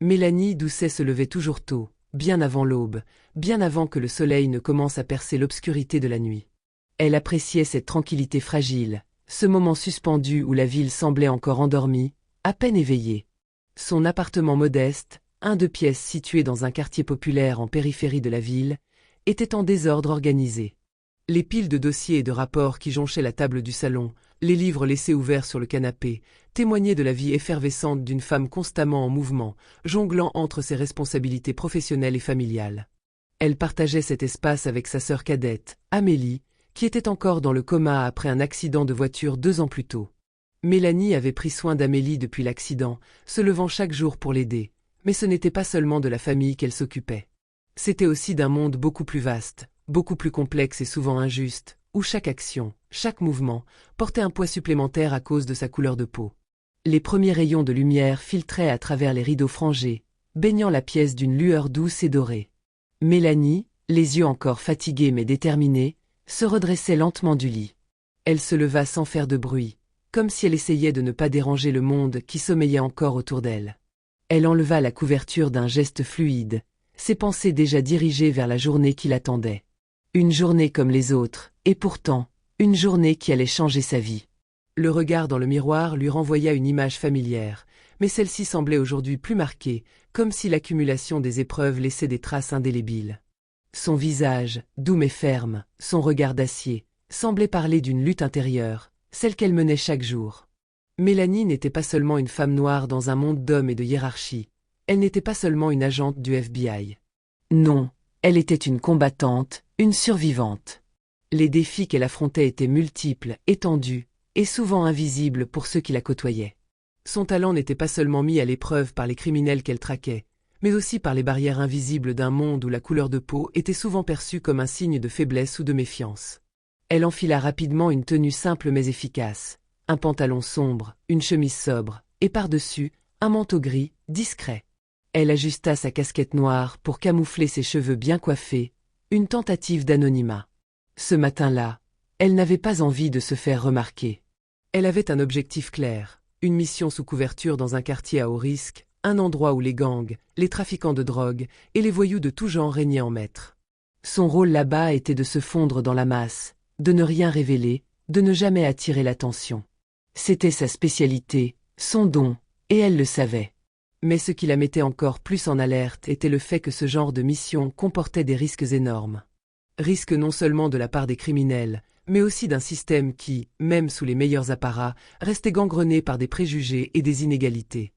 Mélanie Doucet se levait toujours tôt, bien avant l'aube, bien avant que le soleil ne commence à percer l'obscurité de la nuit. Elle appréciait cette tranquillité fragile, ce moment suspendu où la ville semblait encore endormie, à peine éveillée. Son appartement modeste, un 2 pièces situé dans un quartier populaire en périphérie de la ville, était en désordre organisé. Les piles de dossiers et de rapports qui jonchaient la table du salon, les livres laissés ouverts sur le canapé, témoignaient de la vie effervescente d'une femme constamment en mouvement, jonglant entre ses responsabilités professionnelles et familiales. Elle partageait cet espace avec sa sœur cadette, Amélie, qui était encore dans le coma après un accident de voiture 2 ans plus tôt. Mélanie avait pris soin d'Amélie depuis l'accident, se levant chaque jour pour l'aider, mais ce n'était pas seulement de la famille qu'elle s'occupait. C'était aussi d'un monde beaucoup plus vaste, beaucoup plus complexe et souvent injuste, où chaque action, chaque mouvement, portait un poids supplémentaire à cause de sa couleur de peau. Les premiers rayons de lumière filtraient à travers les rideaux frangés, baignant la pièce d'une lueur douce et dorée. Mélanie, les yeux encore fatigués mais déterminés, se redressait lentement du lit. Elle se leva sans faire de bruit, comme si elle essayait de ne pas déranger le monde qui sommeillait encore autour d'elle. Elle enleva la couverture d'un geste fluide, ses pensées déjà dirigées vers la journée qui l'attendait. Une journée comme les autres, et pourtant, une journée qui allait changer sa vie. Le regard dans le miroir lui renvoya une image familière, mais celle-ci semblait aujourd'hui plus marquée, comme si l'accumulation des épreuves laissait des traces indélébiles. Son visage, doux mais ferme, son regard d'acier, semblait parler d'une lutte intérieure, celle qu'elle menait chaque jour. Mélanie n'était pas seulement une femme noire dans un monde d'hommes et de hiérarchie, elle n'était pas seulement une agente du FBI. Non, elle était une combattante, une survivante. Les défis qu'elle affrontait étaient multiples, étendus, et souvent invisibles pour ceux qui la côtoyaient. Son talent n'était pas seulement mis à l'épreuve par les criminels qu'elle traquait, mais aussi par les barrières invisibles d'un monde où la couleur de peau était souvent perçue comme un signe de faiblesse ou de méfiance. Elle enfila rapidement une tenue simple mais efficace, un pantalon sombre, une chemise sobre, et par-dessus, un manteau gris, discret. Elle ajusta sa casquette noire pour camoufler ses cheveux bien coiffés, une tentative d'anonymat. Ce matin-là, elle n'avait pas envie de se faire remarquer. Elle avait un objectif clair, une mission sous couverture dans un quartier à haut risque, un endroit où les gangs, les trafiquants de drogue et les voyous de tout genre régnaient en maître. Son rôle là-bas était de se fondre dans la masse, de ne rien révéler, de ne jamais attirer l'attention. C'était sa spécialité, son don, et elle le savait. Mais ce qui la mettait encore plus en alerte était le fait que ce genre de mission comportait des risques énormes. Risques non seulement de la part des criminels, mais aussi d'un système qui, même sous les meilleurs apparats, restait gangrené par des préjugés et des inégalités.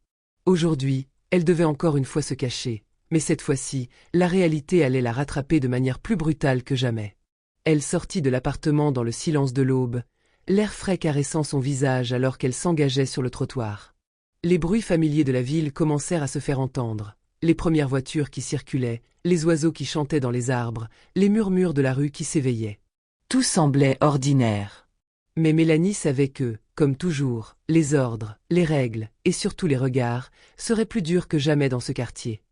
Aujourd'hui, elle devait encore une fois se cacher, mais cette fois-ci, la réalité allait la rattraper de manière plus brutale que jamais. Elle sortit de l'appartement dans le silence de l'aube, l'air frais caressant son visage alors qu'elle s'engageait sur le trottoir. Les bruits familiers de la ville commencèrent à se faire entendre, les premières voitures qui circulaient, les oiseaux qui chantaient dans les arbres, les murmures de la rue qui s'éveillaient. Tout semblait ordinaire. Mais Mélanie savait que, comme toujours, les ordres, les règles, et surtout les regards, seraient plus durs que jamais dans ce quartier.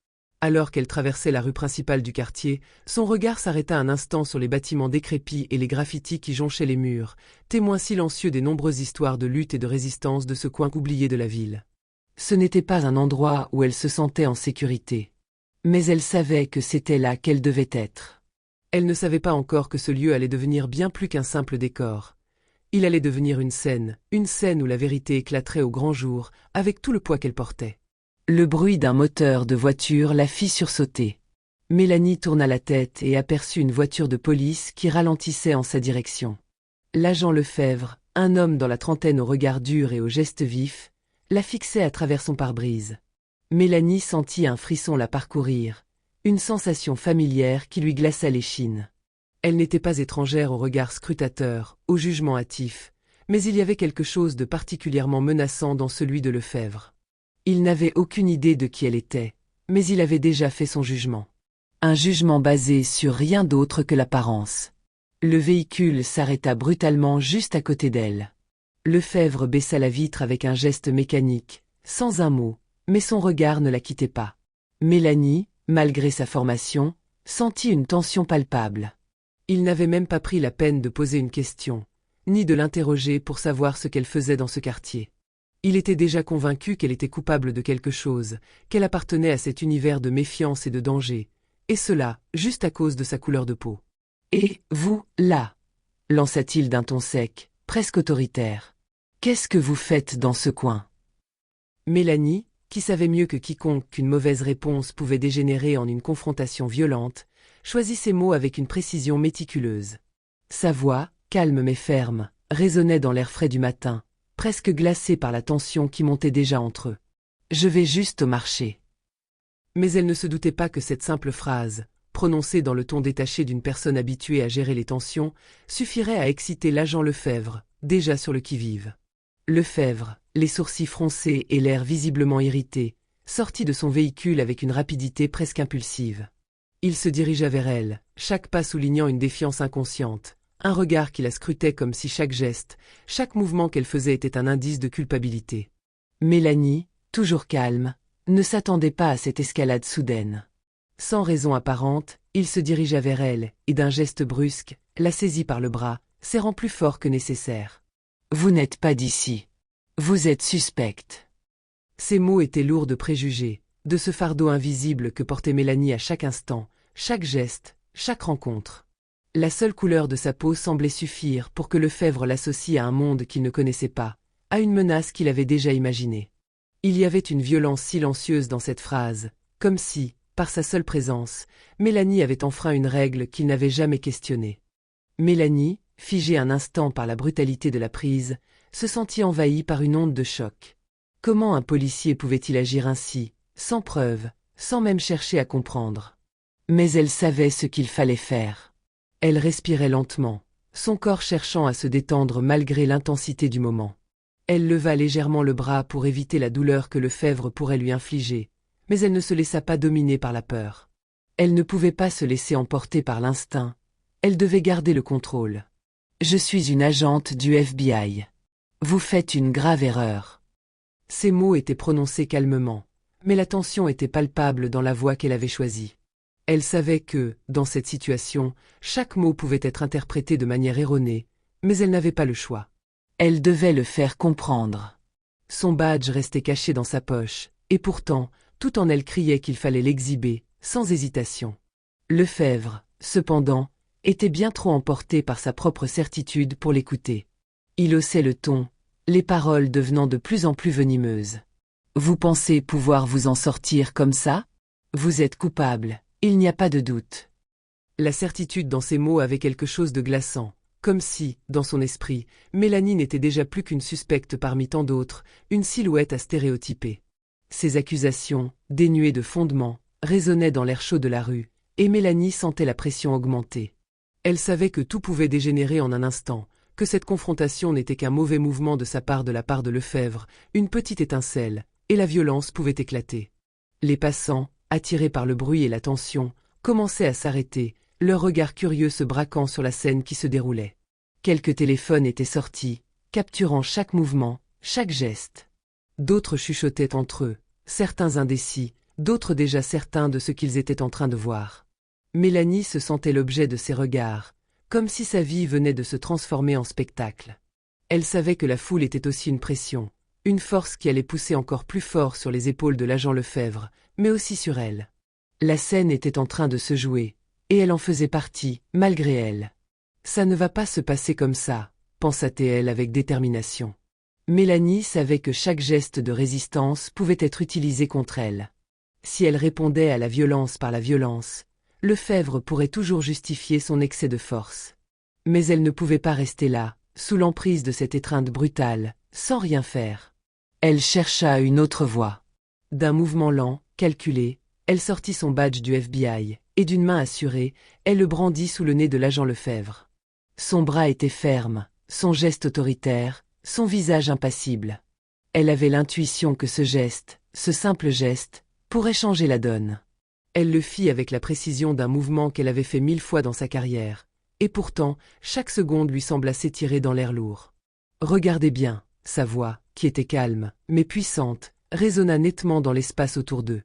Alors qu'elle traversait la rue principale du quartier, son regard s'arrêta un instant sur les bâtiments décrépits et les graffitis qui jonchaient les murs, témoins silencieux des nombreuses histoires de lutte et de résistance de ce coin oublié de la ville. Ce n'était pas un endroit où elle se sentait en sécurité. Mais elle savait que c'était là qu'elle devait être. Elle ne savait pas encore que ce lieu allait devenir bien plus qu'un simple décor. Il allait devenir une scène où la vérité éclaterait au grand jour, avec tout le poids qu'elle portait. Le bruit d'un moteur de voiture la fit sursauter. Mélanie tourna la tête et aperçut une voiture de police qui ralentissait en sa direction. L'agent Lefebvre, un homme dans la trentaine au regard dur et au geste vif, la fixait à travers son pare-brise. Mélanie sentit un frisson la parcourir, une sensation familière qui lui glaça l'échine. Elle n'était pas étrangère au regard scrutateur, au jugement hâtif, mais il y avait quelque chose de particulièrement menaçant dans celui de Lefebvre. Il n'avait aucune idée de qui elle était, mais il avait déjà fait son jugement. Un jugement basé sur rien d'autre que l'apparence. Le véhicule s'arrêta brutalement juste à côté d'elle. Lefebvre baissa la vitre avec un geste mécanique, sans un mot, mais son regard ne la quittait pas. Mélanie, malgré sa formation, sentit une tension palpable. Il n'avait même pas pris la peine de poser une question, ni de l'interroger pour savoir ce qu'elle faisait dans ce quartier. Il était déjà convaincu qu'elle était coupable de quelque chose, qu'elle appartenait à cet univers de méfiance et de danger, et cela, juste à cause de sa couleur de peau. « Et, vous, là » lança-t-il d'un ton sec, presque autoritaire. « Qu'est-ce que vous faites dans ce coin ?» Mélanie, qui savait mieux que quiconque qu'une mauvaise réponse pouvait dégénérer en une confrontation violente, choisit ses mots avec une précision méticuleuse. Sa voix, calme mais ferme, résonnait dans l'air frais du matin, presque glacée par la tension qui montait déjà entre eux. « Je vais juste au marché. » Mais elle ne se doutait pas que cette simple phrase, prononcée dans le ton détaché d'une personne habituée à gérer les tensions, suffirait à exciter l'agent Lefebvre, déjà sur le qui-vive. Lefebvre, les sourcils froncés et l'air visiblement irrité, sortit de son véhicule avec une rapidité presque impulsive. Il se dirigea vers elle, chaque pas soulignant une défiance inconsciente, un regard qui la scrutait comme si chaque geste, chaque mouvement qu'elle faisait était un indice de culpabilité. Mélanie, toujours calme, ne s'attendait pas à cette escalade soudaine. Sans raison apparente, il se dirigea vers elle, et d'un geste brusque, la saisit par le bras, serrant plus fort que nécessaire. « Vous n'êtes pas d'ici. Vous êtes suspecte. » Ces mots étaient lourds de préjugés, de ce fardeau invisible que portait Mélanie à chaque instant, chaque geste, chaque rencontre. La seule couleur de sa peau semblait suffire pour que Lefebvre l'associe à un monde qu'il ne connaissait pas, à une menace qu'il avait déjà imaginée. Il y avait une violence silencieuse dans cette phrase, comme si, par sa seule présence, Mélanie avait enfreint une règle qu'il n'avait jamais questionnée. Mélanie, figée un instant par la brutalité de la prise, se sentit envahie par une onde de choc. Comment un policier pouvait-il agir ainsi, sans preuve, sans même chercher à comprendre? Mais elle savait ce qu'il fallait faire. Elle respirait lentement, son corps cherchant à se détendre malgré l'intensité du moment. Elle leva légèrement le bras pour éviter la douleur que Lefebvre pourrait lui infliger, mais elle ne se laissa pas dominer par la peur. Elle ne pouvait pas se laisser emporter par l'instinct, elle devait garder le contrôle. « Je suis une agente du FBI. Vous faites une grave erreur. » Ces mots étaient prononcés calmement, mais la tension était palpable dans la voix qu'elle avait choisie. Elle savait que, dans cette situation, chaque mot pouvait être interprété de manière erronée, mais elle n'avait pas le choix. Elle devait le faire comprendre. Son badge restait caché dans sa poche, et pourtant, tout en elle criait qu'il fallait l'exhiber, sans hésitation. Lefebvre, cependant, était bien trop emporté par sa propre certitude pour l'écouter. Il haussait le ton, les paroles devenant de plus en plus venimeuses. « Vous pensez pouvoir vous en sortir comme ça? Vous êtes coupable, il n'y a pas de doute. » La certitude dans ces mots avait quelque chose de glaçant, comme si, dans son esprit, Mélanie n'était déjà plus qu'une suspecte parmi tant d'autres, une silhouette à stéréotyper. Ces accusations, dénuées de fondement, résonnaient dans l'air chaud de la rue, et Mélanie sentait la pression augmenter. Elle savait que tout pouvait dégénérer en un instant, que cette confrontation n'était qu'un mauvais mouvement de la part de Lefebvre, une petite étincelle, et la violence pouvait éclater. Les passants, attirés par le bruit et la tension, commençaient à s'arrêter, leurs regards curieux se braquant sur la scène qui se déroulait. Quelques téléphones étaient sortis, capturant chaque mouvement, chaque geste. D'autres chuchotaient entre eux, certains indécis, d'autres déjà certains de ce qu'ils étaient en train de voir. Mélanie se sentait l'objet de ces regards, comme si sa vie venait de se transformer en spectacle. Elle savait que la foule était aussi une pression, une force qui allait pousser encore plus fort sur les épaules de l'agent Lefebvre, mais aussi sur elle. La scène était en train de se jouer, et elle en faisait partie, malgré elle. Ça ne va pas se passer comme ça, pensa-t-elle avec détermination. Mélanie savait que chaque geste de résistance pouvait être utilisé contre elle. Si elle répondait à la violence par la violence, Lefebvre pourrait toujours justifier son excès de force. Mais elle ne pouvait pas rester là, sous l'emprise de cette étreinte brutale, sans rien faire. Elle chercha une autre voie. D'un mouvement lent, calculé, elle sortit son badge du FBI, et d'une main assurée, elle le brandit sous le nez de l'agent Lefebvre. Son bras était ferme, son geste autoritaire, son visage impassible. Elle avait l'intuition que ce geste, ce simple geste, pourrait changer la donne. Elle le fit avec la précision d'un mouvement qu'elle avait fait 1000 fois dans sa carrière, et pourtant, chaque seconde lui sembla s'étirer dans l'air lourd. Regardez bien, sa voix, qui était calme, mais puissante, résonna nettement dans l'espace autour d'eux.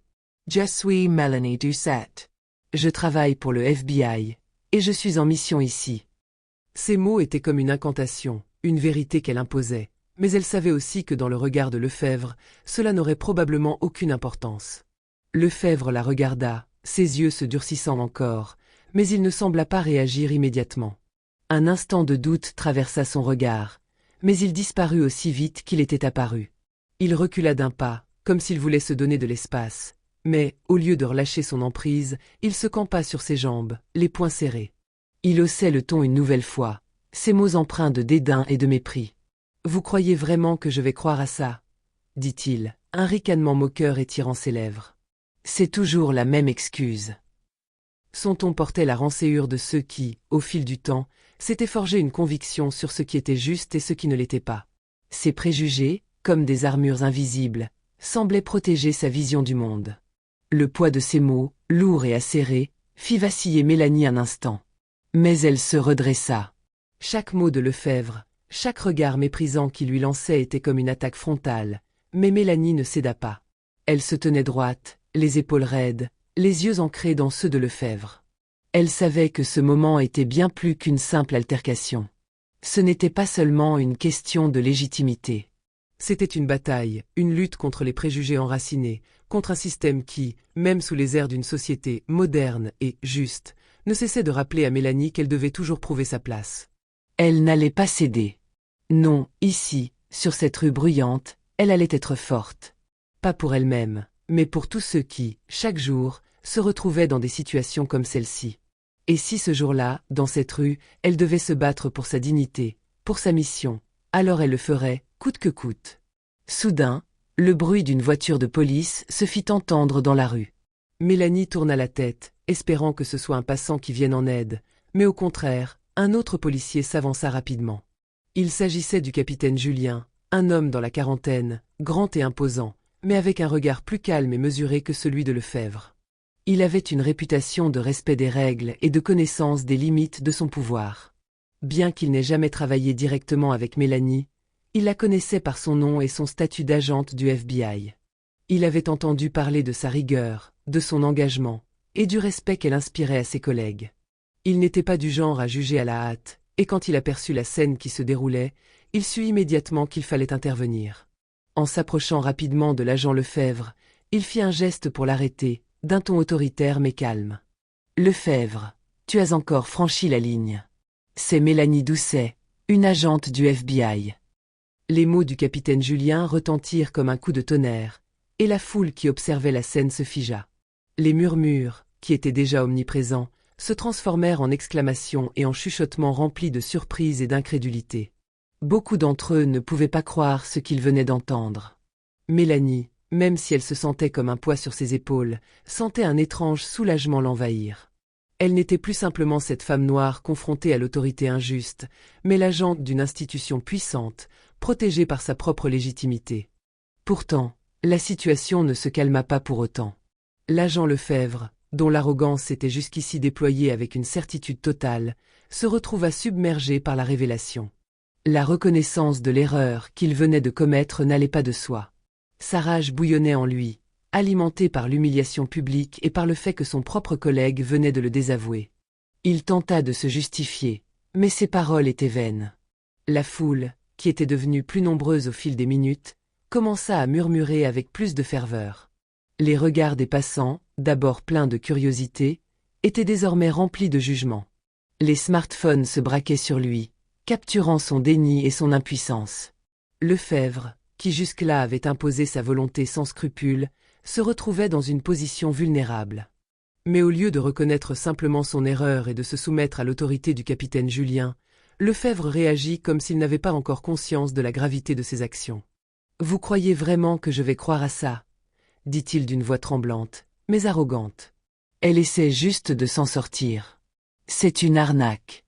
Je suis Mélanie Doucette. Je travaille pour le FBI, et je suis en mission ici. Ces mots étaient comme une incantation, une vérité qu'elle imposait, Mais elle savait aussi que dans le regard de Lefebvre, cela n'aurait probablement aucune importance. Lefebvre la regarda, ses yeux se durcissant encore, mais il ne sembla pas réagir immédiatement. Un instant de doute traversa son regard, mais il disparut aussi vite qu'il était apparu. Il recula d'un pas, comme s'il voulait se donner de l'espace, mais, au lieu de relâcher son emprise, il se campa sur ses jambes, les poings serrés. Il haussait le ton une nouvelle fois, ses mots empreints de dédain et de mépris. « Vous croyez vraiment que je vais croire à ça ?» dit-il, un ricanement moqueur étirant ses lèvres. « C'est toujours la même excuse. » Son ton portait la rancéure de ceux qui, au fil du temps, s'étaient forgé une conviction sur ce qui était juste et ce qui ne l'était pas. Ses préjugés, comme des armures invisibles, semblaient protéger sa vision du monde. Le poids de ses mots, lourds et acérés, fit vaciller Mélanie un instant. Mais elle se redressa. Chaque mot de Lefebvre, chaque regard méprisant qui lui lançait était comme une attaque frontale, mais Mélanie ne céda pas. Elle se tenait droite, les épaules raides, les yeux ancrés dans ceux de Lefebvre. Elle savait que ce moment était bien plus qu'une simple altercation. Ce n'était pas seulement une question de légitimité. C'était une bataille, une lutte contre les préjugés enracinés, contre un système qui, même sous les airs d'une société moderne et juste, ne cessait de rappeler à Mélanie qu'elle devait toujours prouver sa place. Elle n'allait pas céder. Non, ici, sur cette rue bruyante, elle allait être forte. Pas pour elle-même, mais pour tous ceux qui, chaque jour, se retrouvaient dans des situations comme celle-ci. Et si ce jour-là, dans cette rue, elle devait se battre pour sa dignité, pour sa mission, alors elle le ferait, coûte que coûte. Soudain, le bruit d'une voiture de police se fit entendre dans la rue. Mélanie tourna la tête, espérant que ce soit un passant qui vienne en aide, mais au contraire, un autre policier s'avança rapidement. Il s'agissait du capitaine Julien, un homme dans la quarantaine, grand et imposant, mais avec un regard plus calme et mesuré que celui de Lefebvre. Il avait une réputation de respect des règles et de connaissance des limites de son pouvoir. Bien qu'il n'ait jamais travaillé directement avec Mélanie, il la connaissait par son nom et son statut d'agente du FBI. Il avait entendu parler de sa rigueur, de son engagement, et du respect qu'elle inspirait à ses collègues. Il n'était pas du genre à juger à la hâte, et quand il aperçut la scène qui se déroulait, il sut immédiatement qu'il fallait intervenir. En s'approchant rapidement de l'agent Lefebvre, il fit un geste pour l'arrêter, d'un ton autoritaire mais calme. « Lefebvre, tu as encore franchi la ligne. C'est Mélanie Doucet, une agente du FBI. » Les mots du capitaine Julien retentirent comme un coup de tonnerre, et la foule qui observait la scène se figea. Les murmures, qui étaient déjà omniprésents, se transformèrent en exclamations et en chuchotements remplis de surprise et d'incrédulité. Beaucoup d'entre eux ne pouvaient pas croire ce qu'ils venaient d'entendre. Mélanie, même si elle se sentait comme un poids sur ses épaules, sentait un étrange soulagement l'envahir. Elle n'était plus simplement cette femme noire confrontée à l'autorité injuste, mais l'agente d'une institution puissante, protégée par sa propre légitimité. Pourtant, la situation ne se calma pas pour autant. L'agent Lefebvre, dont l'arrogance s'était jusqu'ici déployée avec une certitude totale, se retrouva submergé par la révélation. La reconnaissance de l'erreur qu'il venait de commettre n'allait pas de soi. Sa rage bouillonnait en lui, alimentée par l'humiliation publique et par le fait que son propre collègue venait de le désavouer. Il tenta de se justifier, mais ses paroles étaient vaines. La foule, qui était devenue plus nombreuse au fil des minutes, commença à murmurer avec plus de ferveur. Les regards des passants, d'abord pleins de curiosité, étaient désormais remplis de jugement. Les smartphones se braquaient sur lui, capturant son déni et son impuissance. Lefebvre, qui jusque-là avait imposé sa volonté sans scrupule, se retrouvait dans une position vulnérable. Mais au lieu de reconnaître simplement son erreur et de se soumettre à l'autorité du capitaine Julien, Lefebvre réagit comme s'il n'avait pas encore conscience de la gravité de ses actions. « Vous croyez vraiment que je vais croire à ça ?» dit-il d'une voix tremblante, mais arrogante. Elle essaie juste de s'en sortir. C'est une arnaque.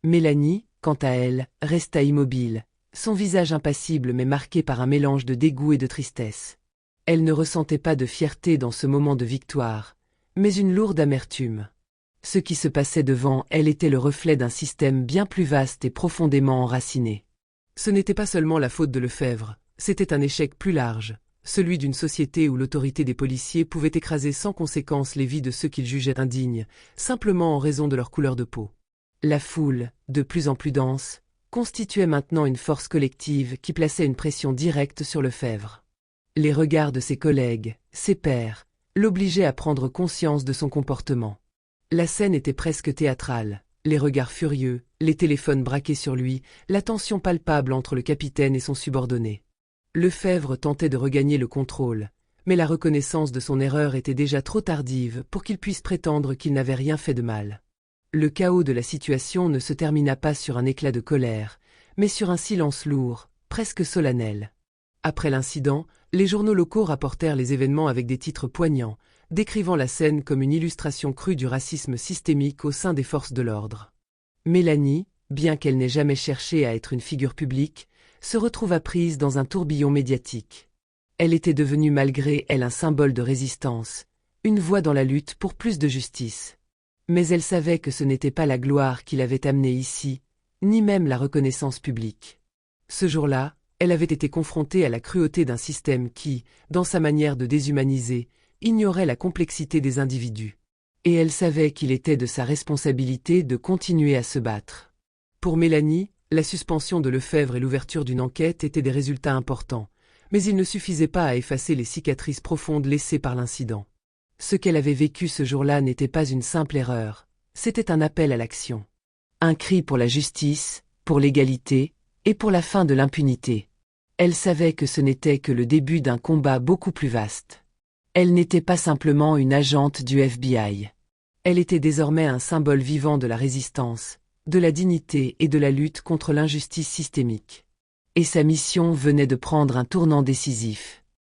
Mélanie, quant à elle, resta immobile, son visage impassible mais marqué par un mélange de dégoût et de tristesse. Elle ne ressentait pas de fierté dans ce moment de victoire, mais une lourde amertume. Ce qui se passait devant elle était le reflet d'un système bien plus vaste et profondément enraciné. Ce n'était pas seulement la faute de Lefebvre, c'était un échec plus large, celui d'une société où l'autorité des policiers pouvait écraser sans conséquence les vies de ceux qu'ils jugeaient indignes, simplement en raison de leur couleur de peau. La foule, de plus en plus dense, constituait maintenant une force collective qui plaçait une pression directe sur Lefebvre. Les regards de ses collègues, ses pairs, l'obligeaient à prendre conscience de son comportement. La scène était presque théâtrale, les regards furieux, les téléphones braqués sur lui, la tension palpable entre le capitaine et son subordonné. Lefebvre tentait de regagner le contrôle, mais la reconnaissance de son erreur était déjà trop tardive pour qu'il puisse prétendre qu'il n'avait rien fait de mal. Le chaos de la situation ne se termina pas sur un éclat de colère, mais sur un silence lourd, presque solennel. Après l'incident, les journaux locaux rapportèrent les événements avec des titres poignants, décrivant la scène comme une illustration crue du racisme systémique au sein des forces de l'ordre. Mélanie, bien qu'elle n'ait jamais cherché à être une figure publique, se retrouva prise dans un tourbillon médiatique. Elle était devenue malgré elle un symbole de résistance, une voix dans la lutte pour plus de justice. Mais elle savait que ce n'était pas la gloire qui l'avait amenée ici, ni même la reconnaissance publique. Ce jour-là, elle avait été confrontée à la cruauté d'un système qui, dans sa manière de déshumaniser, ignorait la complexité des individus. Et elle savait qu'il était de sa responsabilité de continuer à se battre. Pour Mélanie, la suspension de Lefebvre et l'ouverture d'une enquête étaient des résultats importants, mais il ne suffisait pas à effacer les cicatrices profondes laissées par l'incident. Ce qu'elle avait vécu ce jour-là n'était pas une simple erreur, c'était un appel à l'action. Un cri pour la justice, pour l'égalité, et pour la fin de l'impunité. Elle savait que ce n'était que le début d'un combat beaucoup plus vaste. Elle n'était pas simplement une agente du FBI. Elle était désormais un symbole vivant de la résistance, de la dignité et de la lutte contre l'injustice systémique. Et sa mission venait de prendre un tournant décisif.